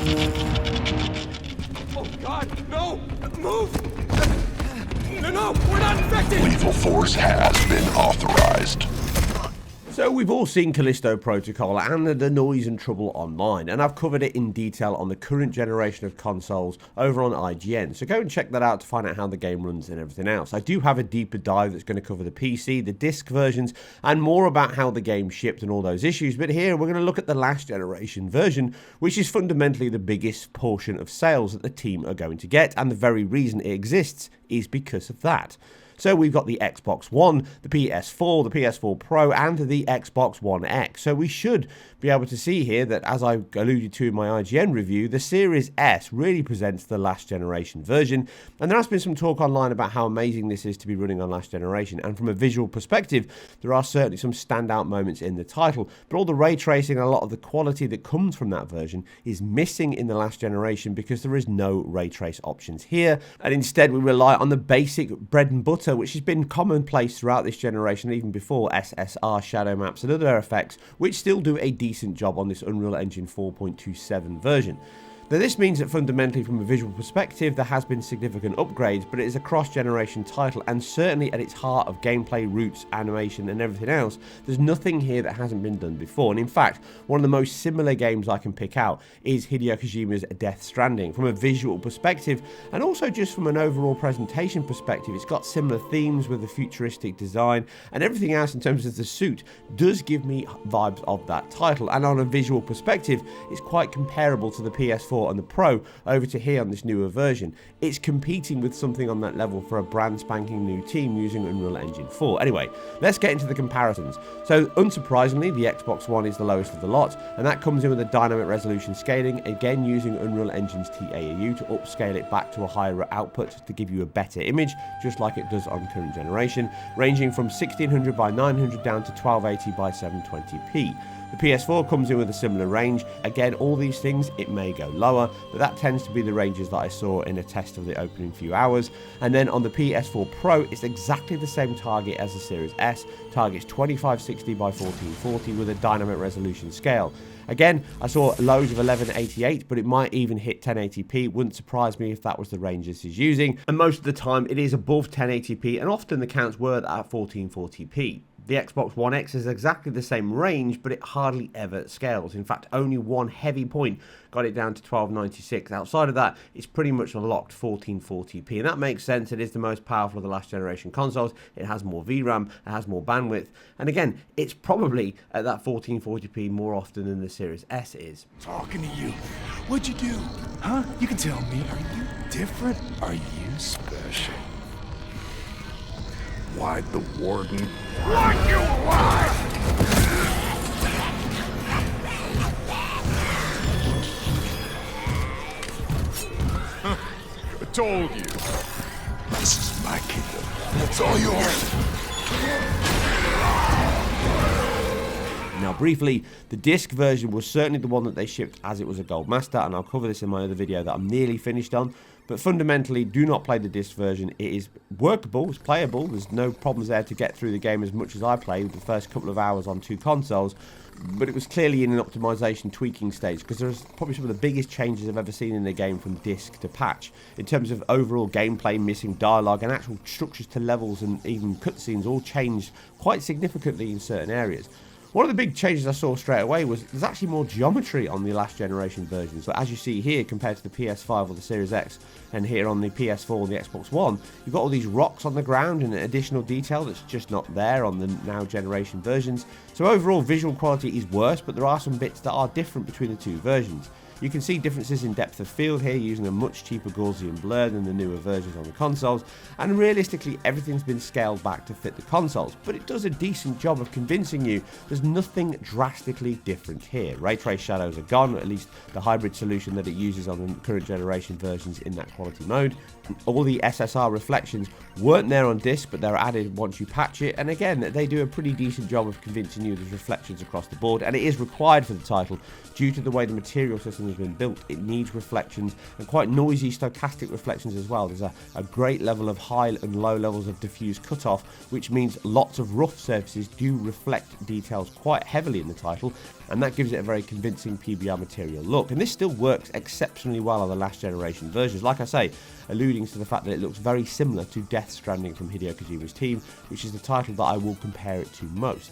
Oh God, no! Move! No, we're not infected! Lethal force has been authorized. So we've all seen Callisto Protocol and the noise and trouble online, and I've covered it in detail on the current generation of consoles over on IGN, so go and check that out to find out how the game runs and everything else. I do have a deeper dive that's going to cover the PC, the disc versions, and more about how the game shipped and all those issues, but here we're going to look at the last generation version, which is fundamentally the biggest portion of sales that the team are going to get, and the very reason it exists is because of that. So we've got the Xbox One, the PS4, the PS4 Pro, and the XboxOne X. So we should be able to see here that, as I alluded to in my IGN review, the Series S really presents the last generation version. And there has been some talk online about how amazing this is to be running on last generation. And from a visual perspective, there are certainly some standout moments in the title. But all the ray tracing and a lot of the quality that comes from that version is missing in the last generation because there is no ray trace options here. And instead we rely on the basic bread and butter, which has been commonplace throughout this generation, even before SSR, shadow maps and other effects, which still do a decent job on this Unreal Engine 4.27 version. Now this means that fundamentally from a visual perspective there has been significant upgrades, but it is a cross-generation title, and certainly at its heart of gameplay, roots, animation and everything else, there's nothing here that hasn't been done before. And in fact, one of the most similar games I can pick out is Hideo Kojima's Death Stranding. From a visual perspective and also just from an overall presentation perspective, it's got similar themes with the futuristic design, and everything else in terms of the suit does give me vibes of that title. And on a visual perspective, it's quite comparable to the PS4 and the Pro over to here on this newer version. It's competing with something on that level for a brand spanking new team using Unreal Engine 4. Anyway, let's get into the comparisons. So unsurprisingly, the Xbox One is the lowest of the lot, and that comes in with a dynamic resolution scaling, again using Unreal Engine's TAAU to upscale it back to a higher output to give you a better image, just like it does on current generation, ranging from 1600 by 900 down to 1280 by 720p. The PS4 comes in with a similar range. Again, all these things, it may go lower, but that tends to be the ranges that I saw in a test of the opening few hours. And then on the PS4 Pro, it's exactly the same target as the Series S, targets 2560 by 1440 with a dynamic resolution scale. Again, I saw lows of 1188, but it might even hit 1080p. Wouldn't surprise me if that was the range this is using. And most of the time, it is above 1080p, and often the counts were at 1440p. The Xbox One X is exactly the same range, but it hardly ever scales. In fact, only one heavy point got it down to 1296. Outside of that, it's pretty much a locked 1440p, and that makes sense. It is the most powerful of the last generation consoles. It has more VRAM, it has more bandwidth, and again, it's probably at that 1440p more often than the Series S is. Talking to you. What'd you do? Huh? You can tell me. Are you different? Are you special? Why'd the warden want you alive? I told you. This is my kingdom. It's all yours. Now briefly, the disc version was certainly the one that they shipped as it was a Gold Master, and I'll cover this in my other video that I'm nearly finished on. But fundamentally, do not play the disc version. It is workable, it's playable, there's no problems there to get through the game as much as I played the first couple of hours on two consoles. But it was clearly in an optimization tweaking stage, because there's probably some of the biggest changes I've ever seen in the game from disc to patch. In terms of overall gameplay, missing dialogue, and actual structures to levels and even cutscenes all changed quite significantly in certain areas. One of the big changes I saw straight away was there's actually more geometry on the last generation versions. So as you see here, compared to the PS5 or the Series X, and here on the PS4 and the Xbox One, you've got all these rocks on the ground and additional detail that's just not there on the now generation versions. So overall visual quality is worse, but there are some bits that are different between the two versions. You can see differences in depth of field here using a much cheaper Gaussian blur than the newer versions on the consoles, and realistically everything's been scaled back to fit the consoles, but it does a decent job of convincing you there's nothing drastically different here. Ray trace shadows are gone, at least the hybrid solution that it uses on the current generation versions in that quality mode. All the SSR reflections weren't there on disc, but they're added once you patch it, and again they do a pretty decent job of convincing you there's reflections across the board, and it is required for the title due to the way the material system is has been built. It needs reflections, and quite noisy stochastic reflections as well. There's a great level of high and low levels of diffuse cutoff, which means lots of rough surfaces do reflect details quite heavily in the title, and that gives it a very convincing PBR material look. And this still works exceptionally well on the last generation versions, like I say, alluding to the fact that it looks very similar to Death Stranding from Hideo Kojima's team, which is the title that I will compare it to most.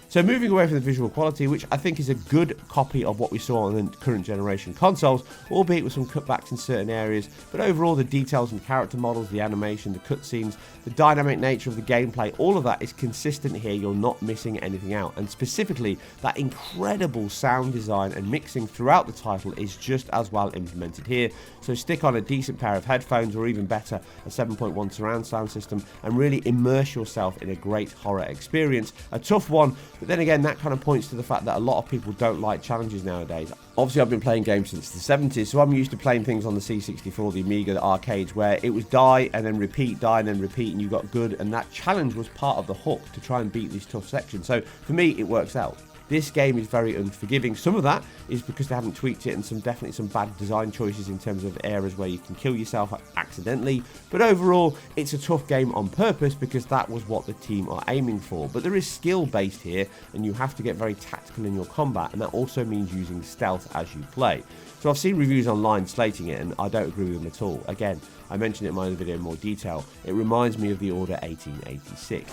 So moving away from the visual quality, which I think is a good copy of what we saw on the current generation consoles, albeit with some cutbacks in certain areas, but overall the details and character models, the animation, the cutscenes, the dynamic nature of the gameplay, all of that is consistent here. You're not missing anything out, and specifically that incredible sound design and mixing throughout the title is just as well implemented here. So stick on a decent pair of headphones, or even better, a 7.1 surround sound system, and really immerse yourself in a great horror experience. A tough one, but then again, that kind of points to the fact that a lot of people don't like challenges nowadays. Obviously, I've been playing games since the 70s, so I'm used to playing things on the C64, the Amiga, the arcades, where it was die and then repeat, die and then repeat, and you got good, and that challenge was part of the hook to try and beat these tough sections. So for me, it works out. This game is very unforgiving. Some of that is because they haven't tweaked it, and definitely some bad design choices in terms of areas where you can kill yourself accidentally. But overall, it's a tough game on purpose because that was what the team are aiming for. But there is skill based here, and you have to get very tactical in your combat, and that also means using stealth as you play. So I've seen reviews online slating it, and I don't agree with them at all. Again, I mentioned it in my other video in more detail. It reminds me of the Order 1886.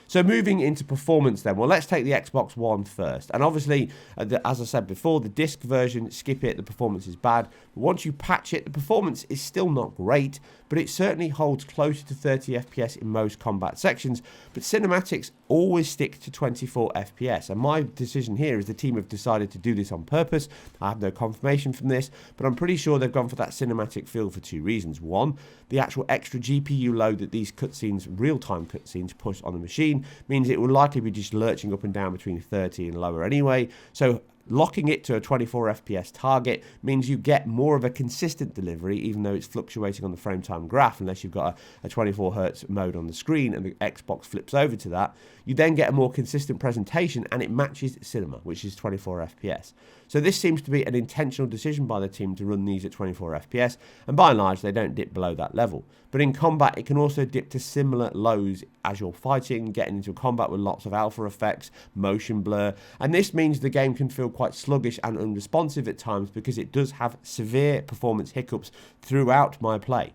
So moving into performance then, well, let's take the Xbox One first. And obviously, as I said before, the disc version, skip it, the performance is bad. But once you patch it, the performance is still not great, but it certainly holds closer to 30 FPS in most combat sections. But cinematics always stick to 24 FPS. And my decision here is the team have decided to do this on purpose. I have no confirmation from this, but I'm pretty sure they've gone for that cinematic feel for two reasons. One, the actual extra GPU load that these cutscenes, real-time cutscenes, push on the machine means it will likely be just lurching up and down between 30 and lower anyway. So locking it to a 24 FPS target means you get more of a consistent delivery, even though it's fluctuating on the frame time graph, unless you've got a 24 Hz mode on the screen and the Xbox flips over to that. You then get a more consistent presentation, and it matches cinema, which is 24 FPS. So this seems to be an intentional decision by the team to run these at 24 FPS, and by and large they don't dip below that level. But in combat it can also dip to similar lows as you're fighting, getting into combat with lots of alpha effects, motion blur, and this means the game can feel quite sluggish and unresponsive at times because it does have severe performance hiccups throughout my play.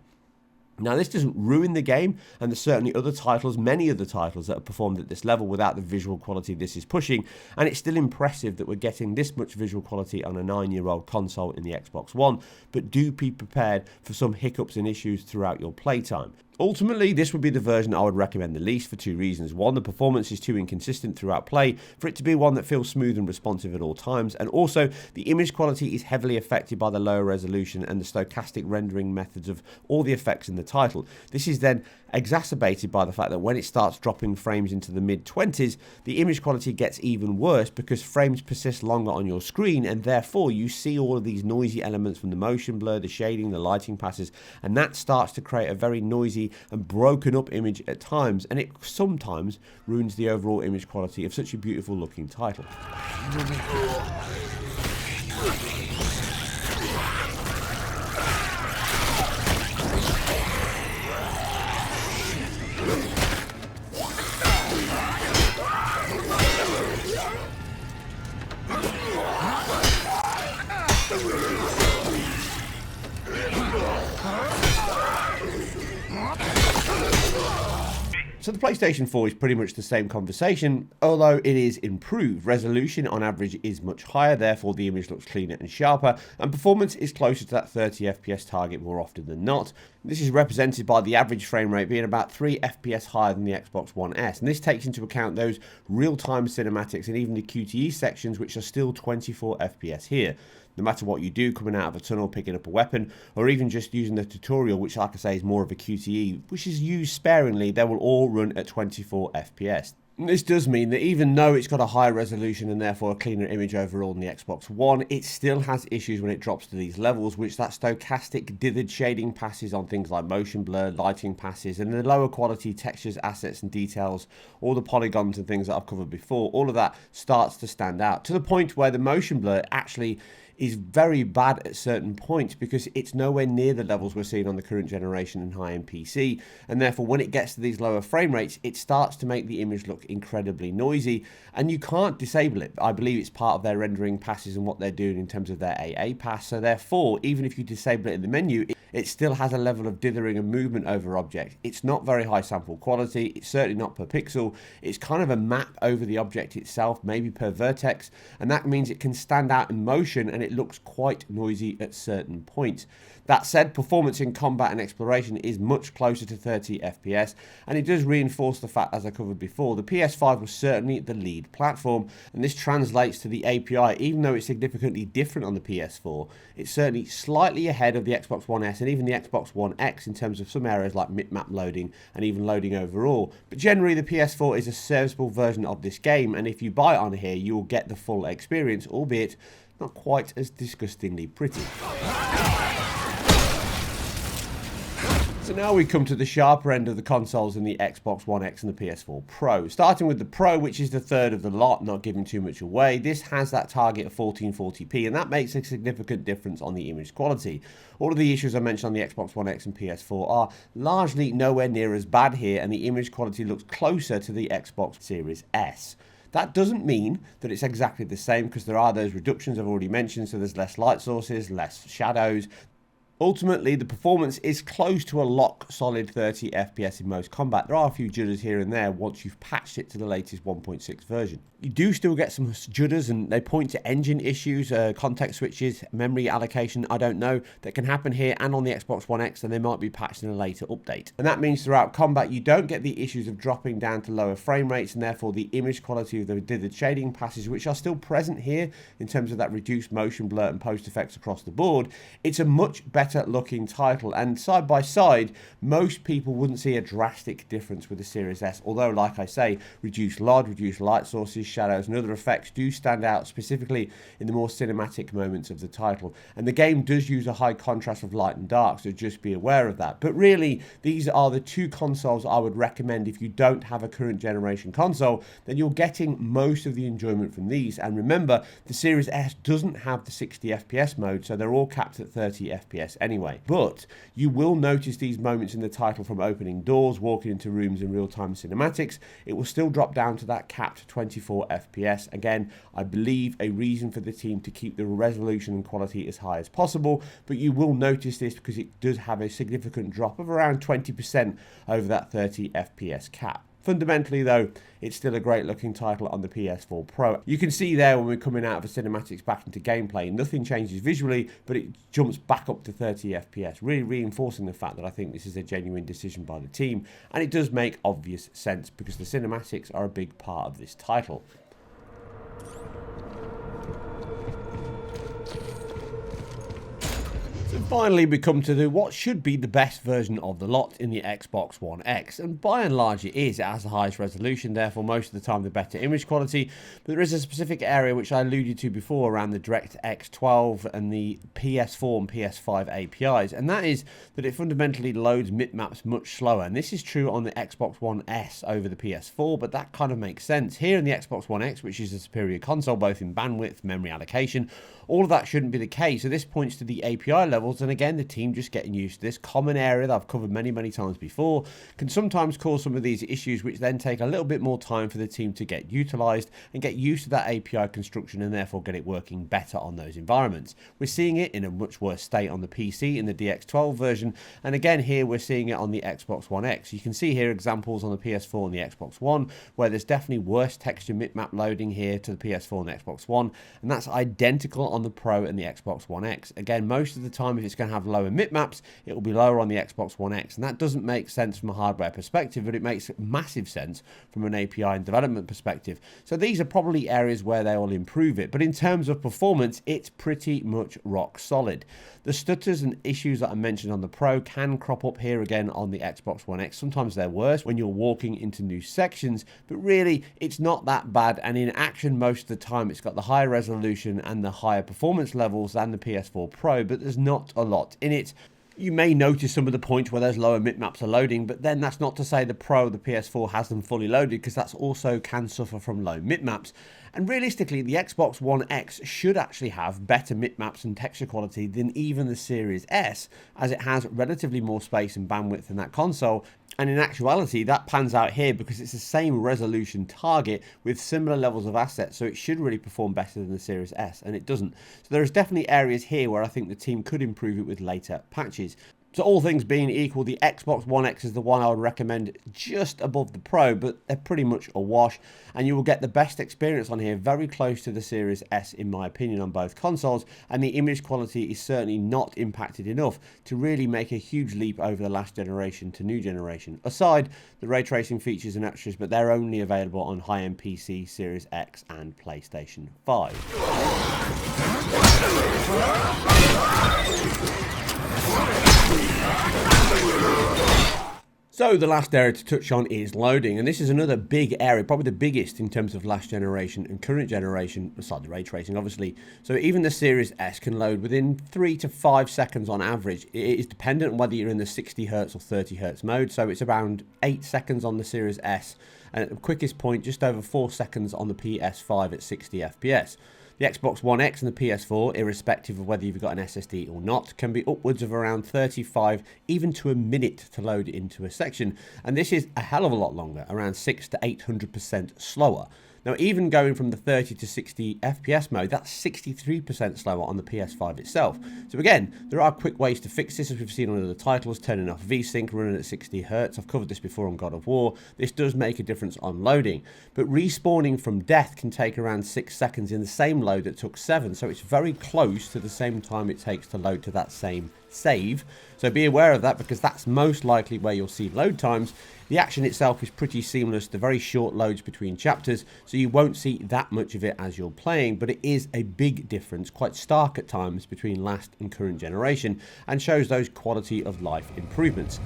Now, this doesn't ruin the game, and there's certainly other titles, many other titles that have performed at this level without the visual quality this is pushing, and it's still impressive that we're getting this much visual quality on a 9-year-old console in the Xbox One, but do be prepared for some hiccups and issues throughout your playtime. Ultimately, this would be the version I would recommend the least for two reasons. One, the performance is too inconsistent throughout play for it to be one that feels smooth and responsive at all times, and also the image quality is heavily affected by the lower resolution and the stochastic rendering methods of all the effects in the title. This is then exacerbated by the fact that when it starts dropping frames into the mid-20s, the image quality gets even worse because frames persist longer on your screen, and therefore you see all of these noisy elements from the motion blur, the shading, the lighting passes, and that starts to create a very noisy and broken up image at times, and it sometimes ruins the overall image quality of such a beautiful looking title. So the PlayStation 4 is pretty much the same conversation, although it is improved. Resolution on average is much higher, therefore the image looks cleaner and sharper, and performance is closer to that 30 FPS target more often than not. This is represented by the average frame rate being about 3 FPS higher than the Xbox One S, and this takes into account those real-time cinematics and even the QTE sections, which are still 24 FPS here. No matter what you do, coming out of a tunnel, picking up a weapon, or even just using the tutorial, which like I say is more of a QTE, which is used sparingly, they will all run at 24 FPS. This does mean that even though it's got a higher resolution and therefore a cleaner image overall than the Xbox One, it still has issues when it drops to these levels, which that stochastic dithered shading passes on things like motion blur, lighting passes, and the lower quality textures, assets and details, all the polygons and things that I've covered before, all of that starts to stand out to the point where the motion blur actually is very bad at certain points because it's nowhere near the levels we're seeing on the current generation and high-end PC, and therefore when it gets to these lower frame rates it starts to make the image look incredibly noisy, and you can't disable it. I believe it's part of their rendering passes and what they're doing in terms of their AA pass, so therefore even if you disable it in the menu, it still has a level of dithering and movement over object. It's not very high sample quality, it's certainly not per pixel, it's kind of a map over the object itself, maybe per vertex, and that means it can stand out in motion and it looks quite noisy at certain points. That said, performance in combat and exploration is much closer to 30 FPS, and it does reinforce the fact, as I covered before, the PS5 was certainly the lead platform, and this translates to the API. Even though it's significantly different on the PS4, it's certainly slightly ahead of the Xbox One S and even the Xbox One X in terms of some areas like map loading and even loading overall. But generally the PS4 is a serviceable version of this game, and if you buy it on here you will get the full experience, albeit not quite as disgustingly pretty. So now we come to the sharper end of the consoles in the Xbox One X and the PS4 Pro. Starting with the Pro, which is the third of the lot, not giving too much away. This has that target of 1440p, and that makes a significant difference on the image quality. All of the issues I mentioned on the Xbox One X and PS4 are largely nowhere near as bad here, and the image quality looks closer to the Xbox Series S. That doesn't mean that it's exactly the same, because there are those reductions I've already mentioned, so there's less light sources, less shadows. Ultimately, the performance is close to a lock-solid 30 FPS in most combat. There are a few jitters here and there once you've patched it to the latest 1.6 version. You do still get some jitters, and they point to engine issues, context switches, memory allocation, I don't know, that can happen here and on the Xbox One X, and they might be patched in a later update. And that means throughout combat, you don't get the issues of dropping down to lower frame rates, and therefore the image quality of the dithered shading passes, which are still present here in terms of that reduced motion blur and post effects across the board. It's a much better looking title, and side by side most people wouldn't see a drastic difference with the Series S, although like I say, reduced LOD, reduced light sources, shadows and other effects do stand out, specifically in the more cinematic moments of the title, and the game does use a high contrast of light and dark, so just be aware of that. But really these are the two consoles I would recommend if you don't have a current generation console, then you're getting most of the enjoyment from these. And remember, the Series S doesn't have the 60 FPS mode, so they're all capped at 30 FPS anyway. But you will notice these moments in the title, from opening doors, walking into rooms in real-time cinematics. It will still drop down to that capped 24 FPS. Again, I believe a reason for the team to keep the resolution and quality as high as possible, but you will notice this because it does have a significant drop of around 20% over that 30 FPS cap. Fundamentally though, it's still a great looking title on the PS4 Pro. You can see there when we're coming out of the cinematics back into gameplay, nothing changes visually, but it jumps back up to 30 FPS, really reinforcing the fact that I think this is a genuine decision by the team, and it does make obvious sense because the cinematics are a big part of this title. So finally we come to what should be the best version of the lot in the Xbox One X, and by and large it is. It has the highest resolution, therefore most of the time the better image quality, but there is a specific area which I alluded to before around the DirectX 12 and the PS4 and PS5 APIs, and that is that it fundamentally loads bitmaps much slower, and this is true on the Xbox One S over the PS4, but that kind of makes sense. Here in the Xbox One X, which is a superior console both in bandwidth, memory allocation, all of that shouldn't be the case, so this points to the API levels, and again the team just getting used to this common area that I've covered many times before can sometimes cause some of these issues, which then take a little bit more time for the team to get utilized and get used to that API construction and therefore get it working better on those environments. We're seeing it in a much worse state on the PC in the DX12 version, and again here we're seeing it on the Xbox One X. You can see here examples on the PS4 and the Xbox One where there's definitely worse texture bitmap loading here to the PS4 and the Xbox One, and that's identical on the Pro and the Xbox One X. Again, most of the time if it's going to have lower bitmaps, it will be lower on the Xbox One X. And that doesn't make sense from a hardware perspective, but it makes massive sense from an API and development perspective. So these are probably areas where they will improve it. But in terms of performance, it's pretty much rock solid. The stutters and issues that I mentioned on the Pro can crop up here again on the Xbox One X. Sometimes they're worse when you're walking into new sections, but really it's not that bad. And in action, most of the time, it's got the higher resolution and the higher performance levels than the PS4 Pro, but there's not a lot in it. You may notice some of the points where those lower bitmaps are loading, but then that's not to say the Pro, the PS4 has them fully loaded, because that's also can suffer from low bitmaps. And realistically, the Xbox One X should actually have better bitmaps and texture quality than even the Series S, as it has relatively more space and bandwidth than that console. And in actuality, that pans out here because it's the same resolution target with similar levels of assets, so it should really perform better than the Series S, and it doesn't. So there's definitely areas here where I think the team could improve it with later patches. So all things being equal, the Xbox One X is the one I would recommend just above the Pro, but they're pretty much a wash, and you will get the best experience on here, very close to the Series S in my opinion on both consoles, and the image quality is certainly not impacted enough to really make a huge leap over the last generation to new generation, aside the ray tracing features and extras, but they're only available on high-end PC, Series X and PlayStation 5. So the last area to touch on is loading, and this is another big area, probably the biggest in terms of last generation and current generation, aside the ray tracing obviously. So even the Series S can load within 3 to 5 seconds on average. It is dependent on whether you're in the 60Hz or 30Hz mode, so it's around 8 seconds on the Series S, and at the quickest point just over 4 seconds on the PS5 at 60 FPS. The Xbox One X and the PS4, irrespective of whether you've got an SSD or not, can be upwards of around 35, even to a minute to load into a section. And this is a hell of a lot longer, around 600 to 800% slower. Now, even going from the 30 to 60 FPS mode, that's 63% slower on the PS5 itself. So again, there are quick ways to fix this, as we've seen on other titles, turning off VSync, running at 60Hz. I've covered this before on God of War. This does make a difference on loading. But respawning from death can take around 6 seconds in the same load that took 7. So it's very close to the same time it takes to load to that same save. So be aware of that, because that's most likely where you'll see load times. The action itself is pretty seamless, the very short loads between chapters, so you won't see that much of it as you're playing, but it is a big difference, quite stark at times, between last and current generation, and shows those quality of life improvements.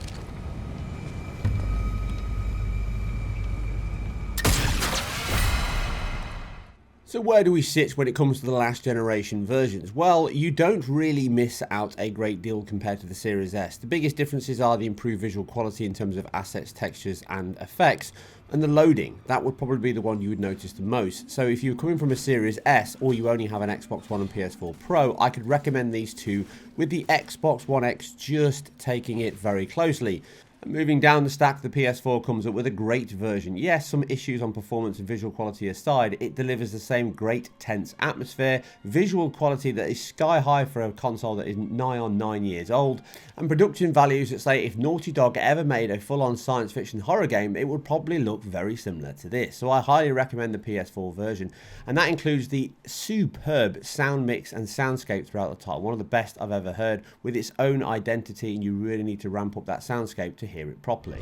So where do we sit when it comes to the last generation versions? Well, you don't really miss out a great deal compared to the Series S. The biggest differences are the improved visual quality in terms of assets, textures and effects, and the loading. That would probably be the one you would notice the most. So if you're coming from a Series S or you only have an Xbox One and PS4 Pro, I could recommend these two, with the Xbox One X just taking it very closely. Moving down the stack, the PS4 comes up with a great version. Yes, some issues on performance and visual quality aside, it delivers the same great tense atmosphere, visual quality that is sky high for a console that is nigh on 9 years old, and production values that say if Naughty Dog ever made a full-on science fiction horror game, it would probably look very similar to this. So I highly recommend the PS4 version, and that includes the superb sound mix and soundscape throughout the title, one of the best I've ever heard, with its own identity, and you really need to ramp up that soundscape to hear it properly.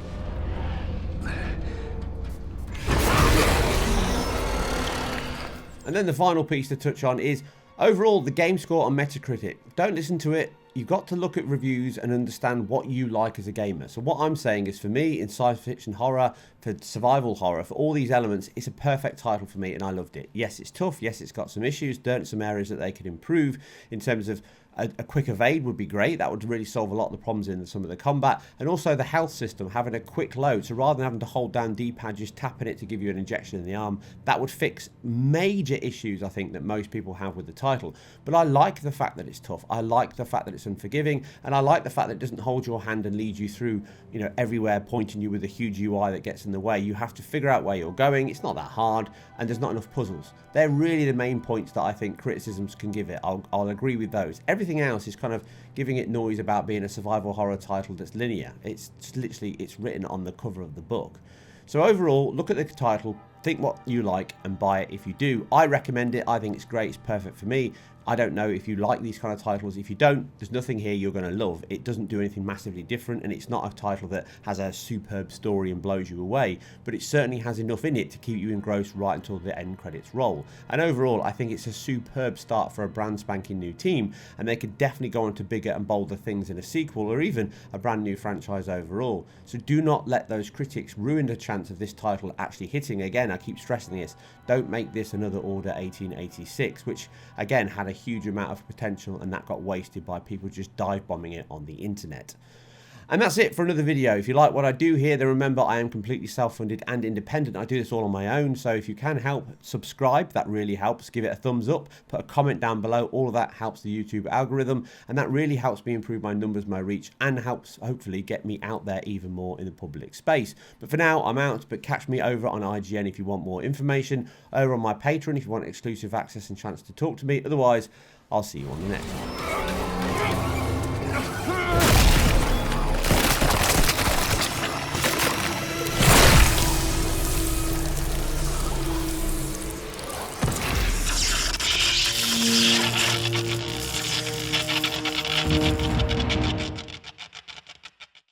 And then the final piece to touch on is overall the game score on Metacritic. Don't listen to it. You've got to look at reviews and understand what you like as a gamer. So what I'm saying is, for me, in science fiction horror, for survival horror, for all these elements, it's a perfect title for me, and I loved it. Yes, it's tough. Yes, it's got some issues, some areas that they could improve in terms of a quick evade would be great. That would really solve a lot of the problems in some of the combat. And also the health system, having a quick load. So rather than having to hold down D-pad, just tapping it to give you an injection in the arm, that would fix major issues, I think, that most people have with the title. But I like the fact that it's tough. I like the fact that it's unforgiving. And I like the fact that it doesn't hold your hand and lead you through, you know, everywhere, pointing you with a huge UI that gets in the way. You have to figure out where you're going. It's not that hard, and there's not enough puzzles. They're really the main points that I think criticisms can give it. I'll agree with those. Everything else is kind of giving it noise about being a survival horror title that's linear. It's literally, it's written on the cover of the book. So overall, look at the title, think what you like, and buy it if you do. I recommend it. I think it's great. It's perfect for me. I don't know if you like these kind of titles. If you don't, there's nothing here you're going to love. It doesn't do anything massively different, and it's not a title that has a superb story and blows you away, but it certainly has enough in it to keep you engrossed right until the end credits roll. And overall, I think it's a superb start for a brand spanking new team, and they could definitely go on to bigger and bolder things in a sequel, or even a brand new franchise overall. So do not let those critics ruin the chance of this title actually hitting. Again, I keep stressing this, don't make this another Order 1886, which again had a huge amount of potential, and that got wasted by people just dive bombing it on the internet. And that's it for another video. If you like what I do here, then remember I am completely self-funded and independent. I do this all on my own, so if you can help, subscribe. That really helps. Give it a thumbs up. Put a comment down below. All of that helps the YouTube algorithm, and that really helps me improve my numbers, my reach, and helps hopefully get me out there even more in the public space. But for now, I'm out, but catch me over on IGN if you want more information, over on my Patreon if you want exclusive access and chance to talk to me. Otherwise, I'll see you on the next one.